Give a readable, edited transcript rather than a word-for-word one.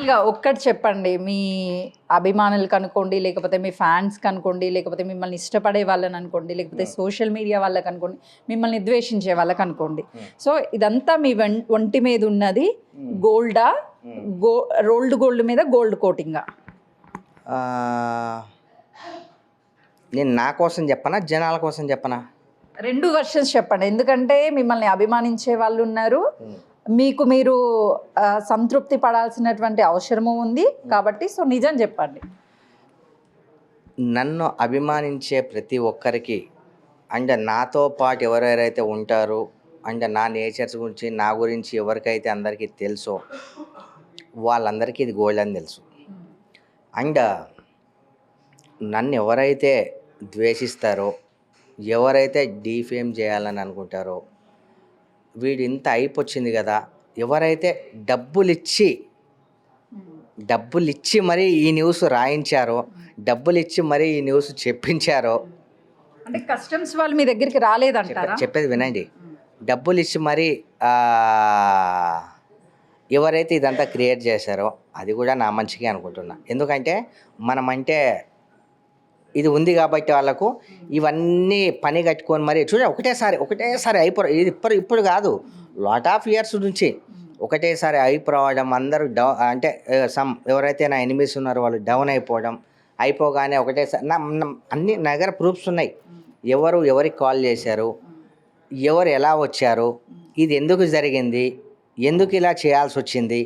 ఫైనల్గా ఒక్కటి చెప్పండి, మీ అభిమానులకు అనుకోండి, లేకపోతే మీ ఫ్యాన్స్కి అనుకోండి, లేకపోతే మిమ్మల్ని ఇష్టపడే వాళ్ళని అనుకోండి, లేకపోతే సోషల్ మీడియా వాళ్ళకి అనుకోండి, మిమ్మల్ని ద్వేషించే వాళ్ళకి అనుకోండి. సో ఇదంతా మీ ఒంటి మీద ఉన్నది గోల్డా, రోల్డ్ గోల్డ్ మీద గోల్డ్ కోటింగా? నేను నా కోసం చెప్పనా, జనాల కోసం చెప్పనా? రెండు వర్షన్స్ చెప్పండి, ఎందుకంటే మిమ్మల్ని అభిమానించే వాళ్ళు ఉన్నారు, మీకు మీరు సంతృప్తి పడాల్సినటువంటి అవసరము ఉంది కాబట్టి. సో నిజం చెప్పండి. నన్ను అభిమానించే ప్రతి ఒక్కరికి అండ్ నాతో పాటు ఎవరెవరైతే ఉంటారో అండ్ నా నేచర్స్ గురించి నా గురించి ఎవరికైతే అందరికీ తెలుసో వాళ్ళందరికీ ఇది గోల్డ్ అని తెలుసు. అండ్ నన్ను ఎవరైతే ద్వేషిస్తారో, ఎవరైతే డీఫేమ్ చేయాలని అనుకుంటారో, వీడు ఇంత అయిపోయింది కదా, ఎవరైతే డబ్బులు ఇచ్చి మరీ ఈ న్యూస్ రాయించారో, డబ్బులు ఇచ్చి మరీ ఈ న్యూస్ చెప్పించారో, అంటే కస్టమ్స్ వాళ్ళు మీ దగ్గరికి రాలేదంటారా? చెప్పేది వినండి. డబ్బులు ఇచ్చి మరీ ఎవరైతే ఇదంతా క్రియేట్ చేశారో అది కూడా నా మంచిగా అనుకుంటున్నా. ఎందుకంటే మనమంటే ఇది ఉంది కాబట్టి వాళ్ళకు ఇవన్నీ పని కట్టుకొని మరి ఒకటేసారి అయిపోవడం, ఇది ఇప్పుడు కాదు, లాట్ ఆఫ్ ఇయర్స్ నుంచి ఒకటేసారి అయిపోవడం, అందరూ అంటే ఎవరైతే నా ఎనిమీస్ ఉన్నారో వాళ్ళు డౌన్ అయిపోగానే ఒకటేసారి అన్ని నా దగ్గర ప్రూఫ్స్ ఉన్నాయి. ఎవరికి కాల్ చేశారు, ఎవరు ఎలా వచ్చారు, ఇది ఎందుకు జరిగింది, ఎందుకు ఇలా చేయాల్సి వచ్చింది,